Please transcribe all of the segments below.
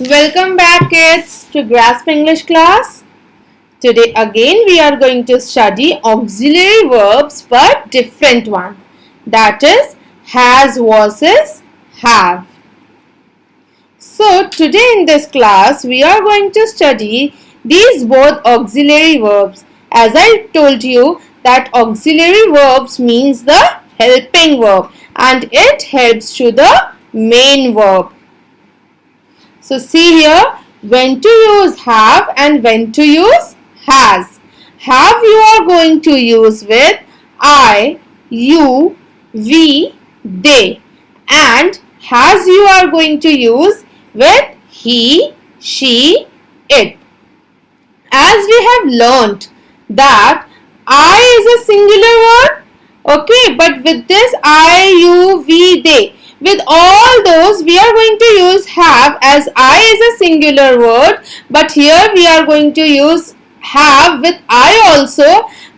Welcome back kids to Grasp English class. Today again we are going to study auxiliary verbs but different one. That is has versus have. So today in this class we are going to study these both auxiliary verbs. As I told you that auxiliary verbs means the helping verb and it helps to the main verb. So see here, when to use have and when to use has. Have you are going to use with I, you, we, they, and has you are going to use with he, she, it. As we have learnt that I is a singular word, okay, but with this I, you, we, they, with all those we are going to use have, as I is a singular word, but here we are going to use have with I also.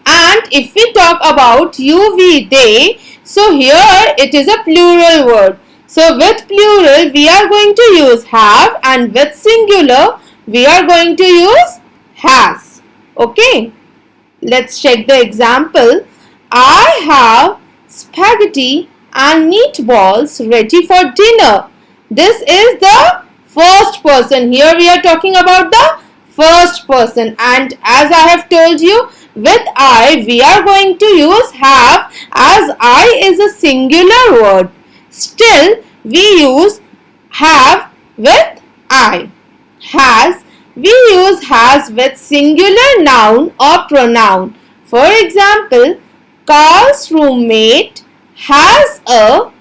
And if we talk about you, we, they, so here it is a plural word. So with plural we are going to use have and with singular we are going to use has. Okay, let's check the example. I have spaghetti and meatballs ready for dinner. This is the first person. Here we are talking about the first person, and as I have told you, with I we are going to use have, as I is a singular word. Still we use have with I. Has, we use has with singular noun or pronoun. For example, Carl's roommate has a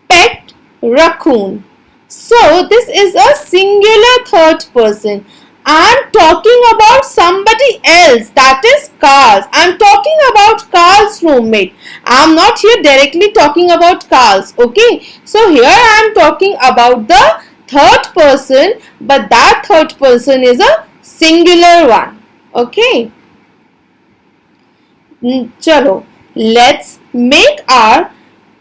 pet raccoon. So this is a singular third person. I am talking about somebody else, that is Carl's. I am talking about Carl's roommate. I am not here directly talking about Carl's. Okay. So here I am talking about the third person, but that third person is a singular one. Okay. Chalo, let's make our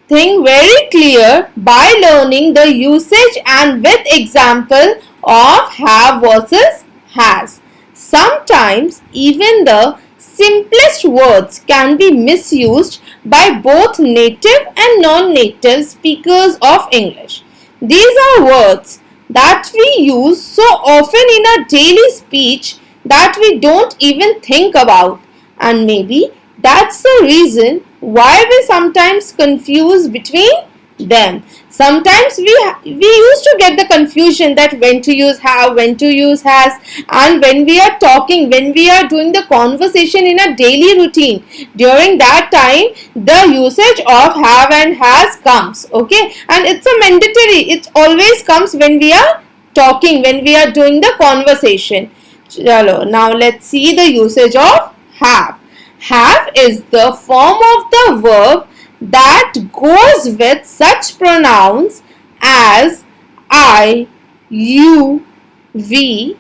thing very clear by learning the usage and with example of have versus has. Sometimes even the simplest words can be misused by both native and non-native speakers of English. These are words that we use so often in our daily speech that we don't even think about, and maybe that's the reason why we sometimes confuse between them. Sometimes we used to get the confusion that when to use have, when to use has, and when we are talking, when we are doing the conversation in a daily routine, during that time the usage of have and has comes. Okay, and it's a mandatory, it always comes when we are talking, when we are doing the conversation. Chalo, now let's see the usage of have. Have is the form of the verb that goes with such pronouns as I, you, we,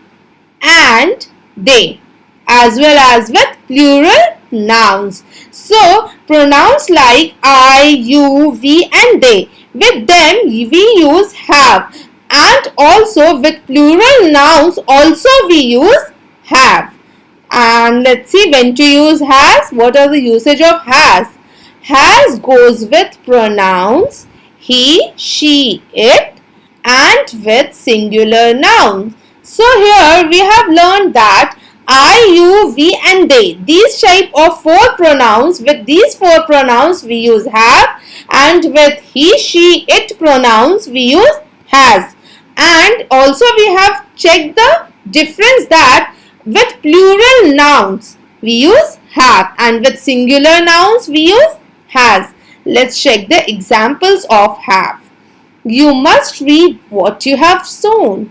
and they, as well as with plural nouns. So, pronouns like I, you, we, and they, with them we use have, and also with plural nouns also we use have. And let's see when to use has. What are the usage of has? Has goes with pronouns he, she, it, and with singular nouns. So here we have learned that I, you, we, and they. These type of four pronouns, with these four pronouns we use have, and with he, she, it pronouns we use has. And also we have checked the difference that with plural nouns we use have and with singular nouns we use has. Let's check the examples of have. You must reap what you have sown.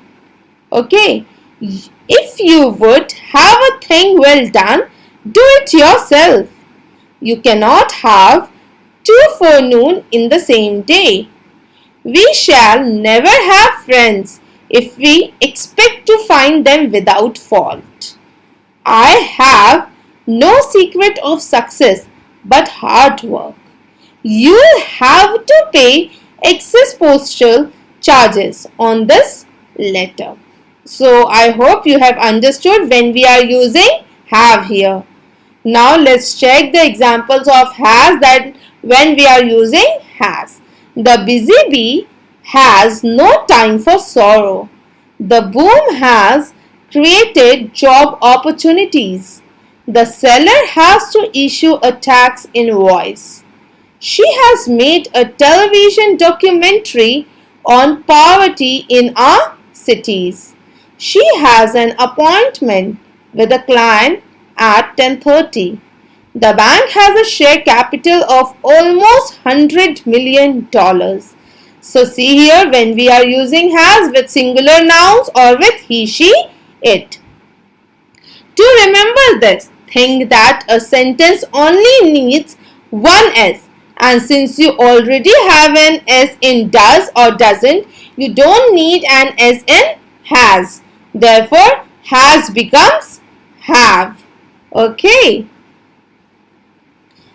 Okay. If you would have a thing well done, do it yourself. You cannot have two forenoons in the same day. We shall never have friends if we expect to find them without fault. I have no secret of success but hard work. You'll have to pay excess postal charges on this letter. So I hope you have understood when we are using have here. Now let's check the examples of has that when we are using has. The busy bee has no time for sorrow. The boom has created job opportunities. The seller has to issue a tax invoice. She has made a television documentary on poverty in our cities. She has an appointment with a client at 10:30. The bank has a share capital of almost $100 million. So see here when we are using has with singular nouns or with he, she, it. To remember this, think that a sentence only needs one S, and since you already have an S in does or doesn't, you don't need an S in has. Therefore, has becomes have. Okay.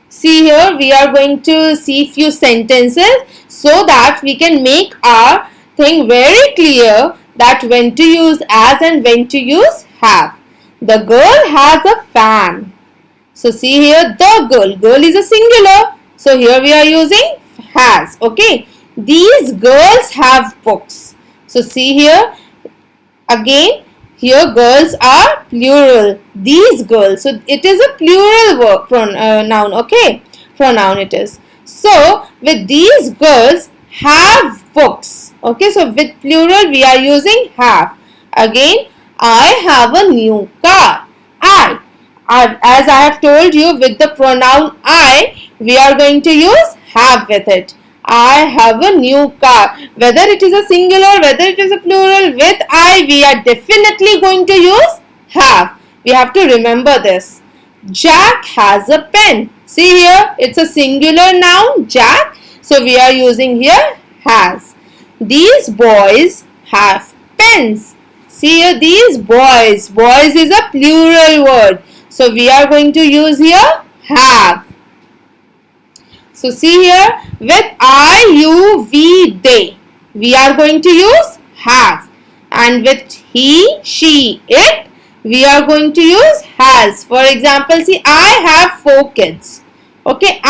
See here, we are going to see few sentences so that we can make our thing very clear that when to use as and when to use have. The girl has a fan. So see here, the girl. Girl is a singular. So here we are using has. Okay. These girls have books. So see here, again, here girls are plural. These girls. So it is a plural noun. Okay. Pronoun it is. So with these girls have books. Okay. So with plural we are using have. Again, I have a new car. As I have told you, with the pronoun I, we are going to use have with it. I have a new car. Whether it is a singular, whether it is a plural, with I, we are definitely going to use have. We have to remember this. Jack has a pen. See here, it's a singular noun, Jack. So we are using here has. These boys have pens. See here, these boys. Boys is a plural word. So we are going to use here have. So see here, with I, you, we, they, we are going to use have. And with he, she, it, we are going to use has. For example, see, I have 4 kids. Okay,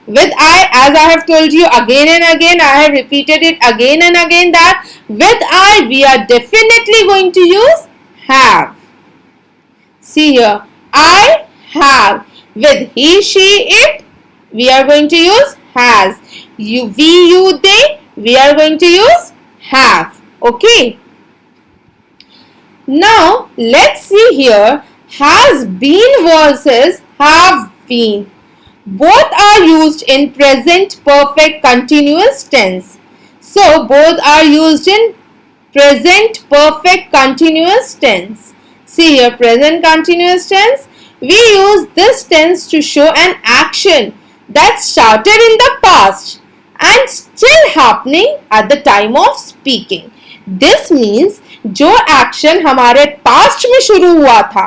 with I, as I have told you again and again, I have repeated it again and again that with I, we are definitely going to use have. See here, I have. With he, she, it, we are going to use has. You, we, you, they, we are going to use have. Okay. Now, let's see here has been versus have been. Both are used in present perfect continuous tense. So, both are used in present perfect continuous tense. See here, present continuous tense. We use this tense to show an action that started in the past and still happening at the time of speaking. This means जो action हमारे past में शुरू हुआ था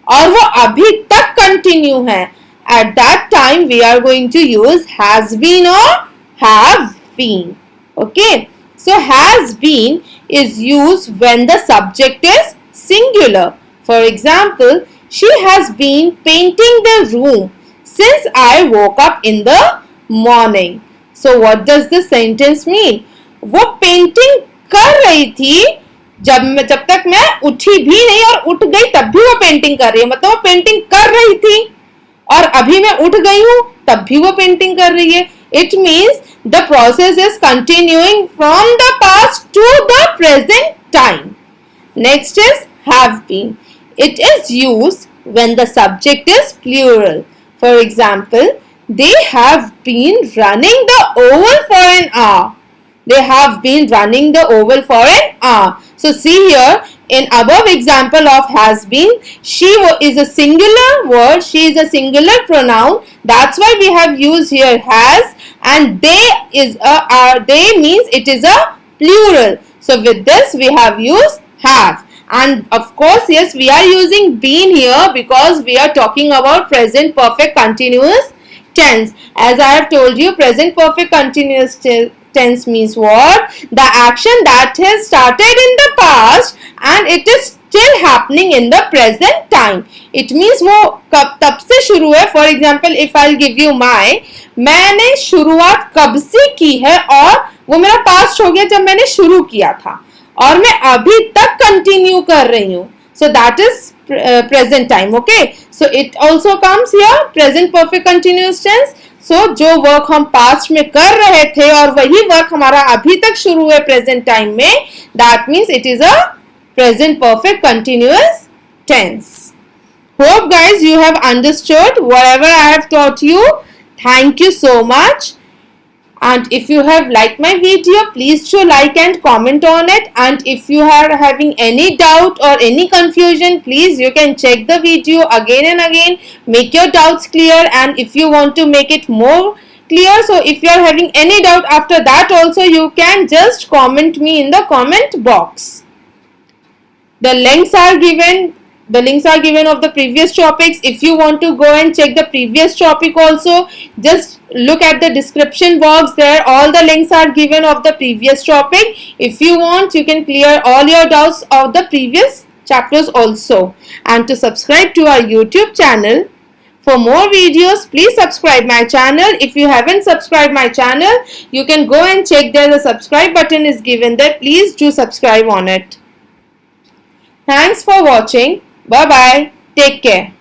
और वो अभी तक कंटिन्यू है, at that time we are going to use has been or have been. Okay, so has been is used when the subject is singular. For example, she has been painting the room since I woke up in the morning. So what does the sentence mean? वो painting कर रही थी जब तक मैं उठी भी नहीं और उठ गई तब भी वो पेंटिंग कर रही है. मतलब वो पेंटिंग कर रही थी और अभी मैं उठ गई हूँ तब भी वो पेंटिंग कर रही है. It means the process is continuing from the past to the present time. Next is have been. It is used when the subject is plural. For example, they have been running the oval for an hour. They have been running the oval for an hour. So see here, in above example of has been, she is a singular word, she is a singular pronoun. That's why we have used here has, and they means it is a plural. So with this we have used have. And of course, yes, we are using been here because we are talking about present perfect continuous tense. As I have told you, present perfect continuous tense means what? The action that has started in the past and it is still happening in the present time. It means वो तब से शुरू है. For example, if I'll give you मैंने शुरुआत कब से की है और वो मेरा पास्ट हो गया जब मैंने शुरू किया था और मैं अभी तक कंटिन्यू कर रही हूँ. So that is present time. Okay, so it also comes here present perfect continuous tense. So जो वर्क हम पास्ट में कर रहे थे और वही वर्क हमारा अभी तक शुरू है प्रेजेंट टाइम में, that means it is a present perfect continuous tense. Hope guys you have understood whatever I have taught you. Thank you so much. And if you have liked my video, please show like and comment on it. And if you are having any doubt or any confusion, please you can check the video again and again, make your doubts clear. And if you want to make it more clear, so if you are having any doubt after that also, you can just comment me in the comment box. The links are given of the previous topics. If you want to go and check the previous topic also, just look at the description box. There all the links are given of the previous topic. If you want, you can clear all your doubts of the previous chapters also. And to subscribe to our YouTube channel for more videos, please subscribe my channel. If you haven't subscribed my channel, you can go and check there. The subscribe button is given there. Please do subscribe on it. Thanks for watching. Bye bye. Take care.